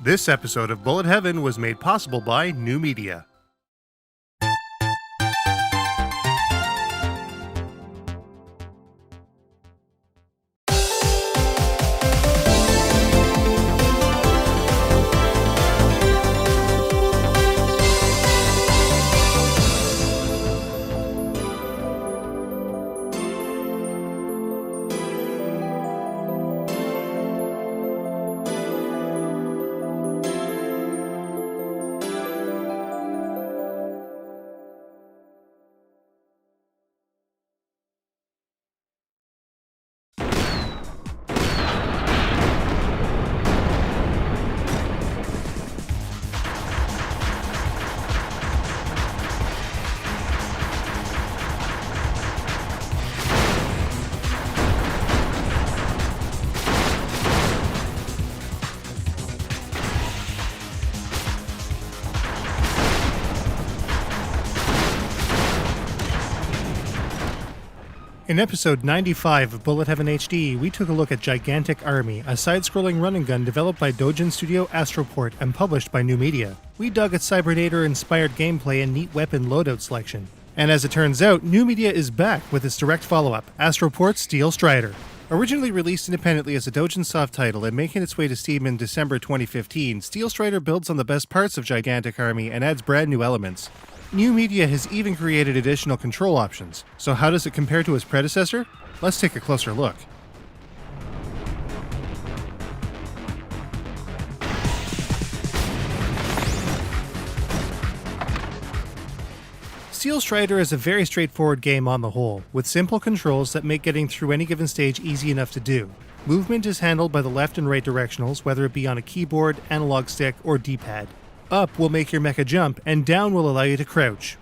This episode of Bullet Heaven was made possible by Nyu-Media. In episode 95 of Bullet Heaven HD, we took a look at Gigantic Army, a side-scrolling run-and-gun developed by Dojin Studio Astro Port and published by Nyu-Media. We dug at Cybernator-inspired gameplay and neat weapon loadout selection. And as it turns out, Nyu-Media is back with its direct follow-up, Astro Port Steel Strider. Originally released independently as a Dojin Soft title and making its way to Steam in December 2015, Steel Strider builds on the best parts of Gigantic Army and adds brand new elements. Nyu-Media has even created additional control options. So how does it compare to its predecessor? Let's take a closer look. Steel Strider is a very straightforward game on the whole, with simple controls that make getting through any given stage easy enough to do. Movement is handled by the left and right directionals, whether it be on a keyboard, analog stick, or D-pad. Up will make your mecha jump, and down will allow you to crouch.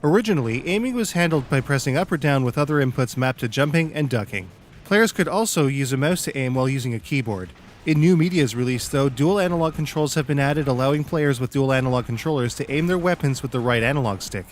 Originally, aiming was handled by pressing up or down with other inputs mapped to jumping and ducking. Players could also use a mouse to aim while using a keyboard. In Nyu-Media's release, though, dual analog controls have been added, allowing players with dual analog controllers to aim their weapons with the right analog stick.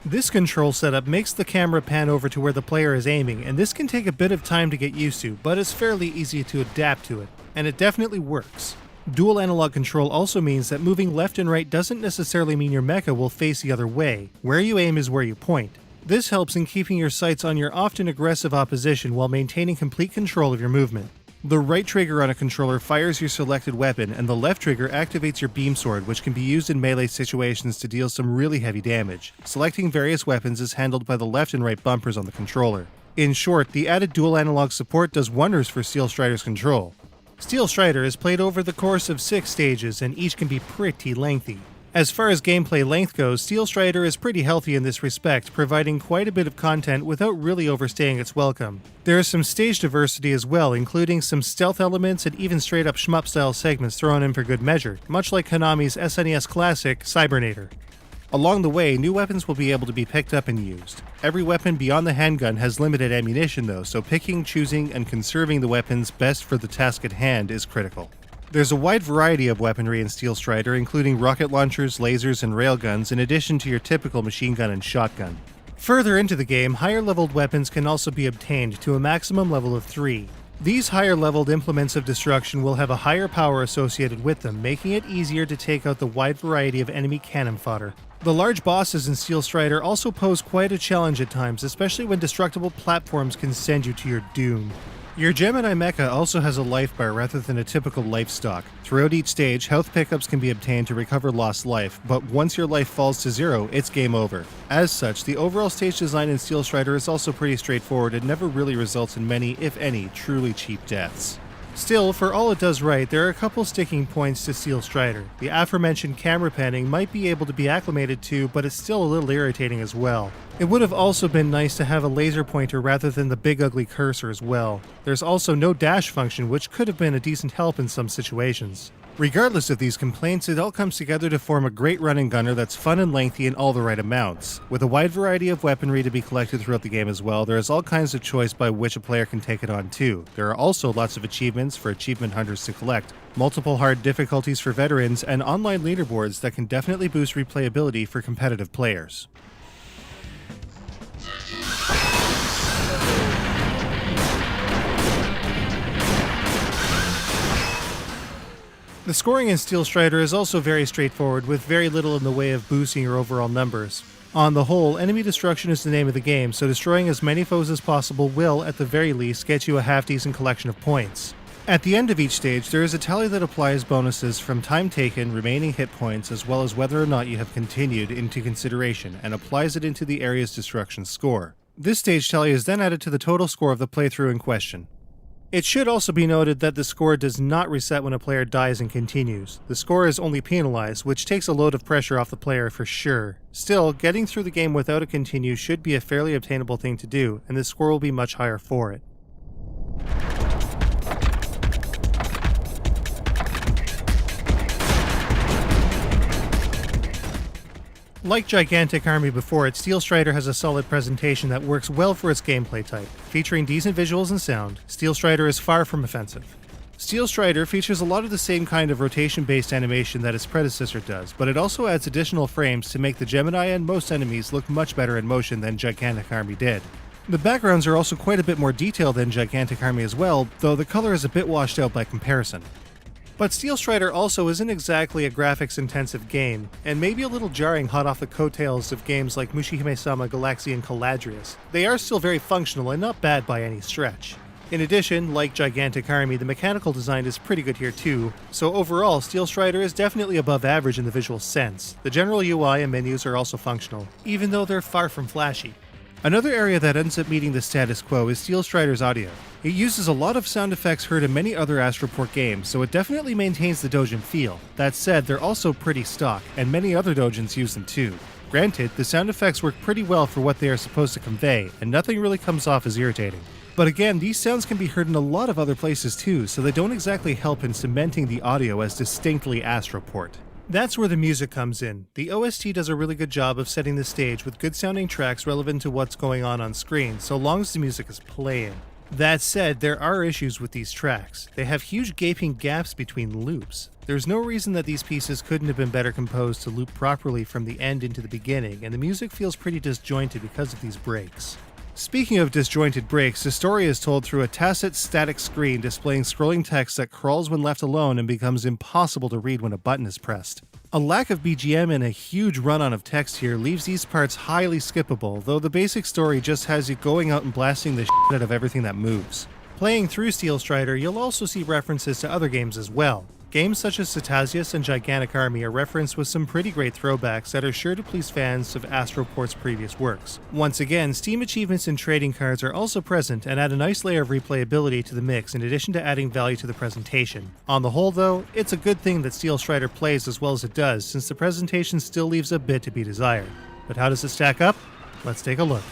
This control setup makes the camera pan over to where the player is aiming, and this can take a bit of time to get used to, but it's fairly easy to adapt to it, and it definitely works. Dual analog control also means that moving left and right doesn't necessarily mean your mecha will face the other way. Where you aim is where you point. This helps in keeping your sights on your often aggressive opposition while maintaining complete control of your movement. The right trigger on a controller fires your selected weapon, and the left trigger activates your beam sword, which can be used in melee situations to deal some really heavy damage. Selecting various weapons is handled by the left and right bumpers on the controller. In short, the added dual analog support does wonders for Steel Strider's control. Steel Strider is played over the course of 6 stages, and each can be pretty lengthy. As far as gameplay length goes, Steel Strider is pretty healthy in this respect, providing quite a bit of content without really overstaying its welcome. There is some stage diversity as well, including some stealth elements and even straight-up shmup-style segments thrown in for good measure, much like Konami's SNES classic, Cybernator. Along the way, new weapons will be able to be picked up and used. Every weapon beyond the handgun has limited ammunition though, so picking, choosing, and conserving the weapons best for the task at hand is critical. There's a wide variety of weaponry in Steel Strider, including rocket launchers, lasers, and railguns, in addition to your typical machine gun and shotgun. Further into the game, higher-leveled weapons can also be obtained to a maximum level of 3. These higher-leveled implements of destruction will have a higher power associated with them, making it easier to take out the wide variety of enemy cannon fodder. The large bosses in Steel Strider also pose quite a challenge at times, especially when destructible platforms can send you to your doom. Your Gemini mecha also has a life bar rather than a typical life stock. Throughout each stage, health pickups can be obtained to recover lost life, but once your life falls to 0, it's game over. As such, the overall stage design in Steel Strider is also pretty straightforward and never really results in many, if any, truly cheap deaths. Still, for all it does right, there are a couple sticking points to Steel Strider. The aforementioned camera panning might be able to be acclimated to, but it's still a little irritating as well. It would have also been nice to have a laser pointer rather than the big ugly cursor as well. There's also no dash function, which could have been a decent help in some situations. Regardless of these complaints, it all comes together to form a great running gunner that's fun and lengthy in all the right amounts. With a wide variety of weaponry to be collected throughout the game as well, there is all kinds of choice by which a player can take it on too. There are also lots of achievements for achievement hunters to collect, multiple hard difficulties for veterans, and online leaderboards that can definitely boost replayability for competitive players. The scoring in Steel Strider is also very straightforward, with very little in the way of boosting your overall numbers. On the whole, enemy destruction is the name of the game, so destroying as many foes as possible will, at the very least, get you a half-decent collection of points. At the end of each stage, there is a tally that applies bonuses from time taken, remaining hit points, as well as whether or not you have continued into consideration, and applies it into the area's destruction score. This stage tally is then added to the total score of the playthrough in question. It should also be noted that the score does not reset when a player dies and continues. The score is only penalized, which takes a load of pressure off the player for sure. Still, getting through the game without a continue should be a fairly obtainable thing to do, and the score will be much higher for it. Like Gigantic Army before it, Steel Strider has a solid presentation that works well for its gameplay type. Featuring decent visuals and sound, Steel Strider is far from offensive. Steel Strider features a lot of the same kind of rotation-based animation that its predecessor does, but it also adds additional frames to make the Gemini and most enemies look much better in motion than Gigantic Army did. The backgrounds are also quite a bit more detailed than Gigantic Army as well, though the color is a bit washed out by comparison. But Steel Strider also isn't exactly a graphics-intensive game, and may be a little jarring hot off the coattails of games like Mushihime-sama, Galaxy, and Caladrius. They are still very functional and not bad by any stretch. In addition, like Gigantic Army, the mechanical design is pretty good here too, so overall, Steel Strider is definitely above average in the visual sense. The general UI and menus are also functional, even though they're far from flashy. Another area that ends up meeting the status quo is Steel Strider's audio. It uses a lot of sound effects heard in many other Astro Port games, so it definitely maintains the doujin feel. That said, they're also pretty stock, and many other doujins use them too. Granted, the sound effects work pretty well for what they are supposed to convey, and nothing really comes off as irritating. But again, these sounds can be heard in a lot of other places too, so they don't exactly help in cementing the audio as distinctly Astro Port. That's where the music comes in. The OST does a really good job of setting the stage with good sounding tracks relevant to what's going on screen, so long as the music is playing. That said, there are issues with these tracks. They have huge gaping gaps between loops. There's no reason that these pieces couldn't have been better composed to loop properly from the end into the beginning, and the music feels pretty disjointed because of these breaks. Speaking of disjointed breaks, the story is told through a tacit, static screen displaying scrolling text that crawls when left alone and becomes impossible to read when a button is pressed. A lack of BGM and a huge run-on of text here leaves these parts highly skippable, though the basic story just has you going out and blasting the shit out of everything that moves. Playing through Steel Strider, you'll also see references to other games as well. Games such as Cetasius and Gigantic Army are referenced with some pretty great throwbacks that are sure to please fans of Astro Port's previous works. Once again, Steam achievements and trading cards are also present and add a nice layer of replayability to the mix in addition to adding value to the presentation. On the whole though, it's a good thing that Steel Strider plays as well as it does, since the presentation still leaves a bit to be desired. But how does it stack up? Let's take a look.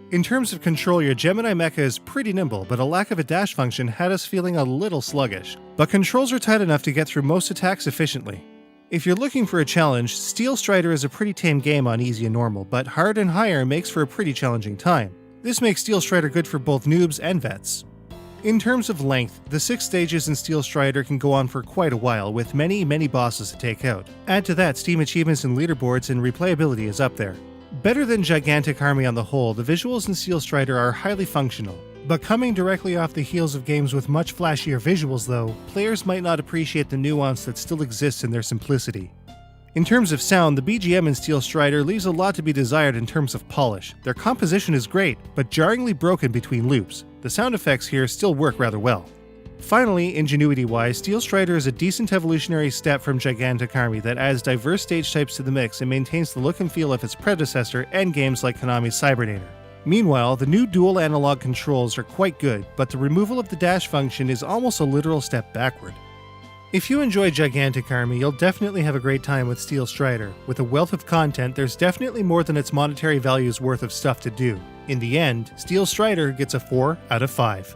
In terms of control, your Gemini mecha is pretty nimble, but a lack of a dash function had us feeling a little sluggish. But controls are tight enough to get through most attacks efficiently. If you're looking for a challenge, Steel Strider is a pretty tame game on easy and normal, but hard and higher makes for a pretty challenging time. This makes Steel Strider good for both noobs and vets. In terms of length, the 6 stages in Steel Strider can go on for quite a while, with many bosses to take out. Add to that Steam achievements and leaderboards, and replayability is up there. Better than Gigantic Army on the whole, the visuals in Steel Strider are highly functional. But coming directly off the heels of games with much flashier visuals though, players might not appreciate the nuance that still exists in their simplicity. In terms of sound, the BGM in Steel Strider leaves a lot to be desired in terms of polish. Their composition is great, but jarringly broken between loops. The sound effects here still work rather well. Finally, ingenuity-wise, Steel Strider is a decent evolutionary step from Gigantic Army that adds diverse stage types to the mix and maintains the look and feel of its predecessor and games like Konami's Cybernator. Meanwhile, the new dual analog controls are quite good, but the removal of the dash function is almost a literal step backward. If you enjoy Gigantic Army, you'll definitely have a great time with Steel Strider. With a wealth of content, there's definitely more than its monetary value's worth of stuff to do. In the end, Steel Strider gets a 4 out of 5.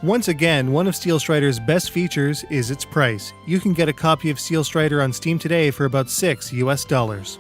Once again, one of Steel Strider's best features is its price. You can get a copy of Steel Strider on Steam today for about $6 US.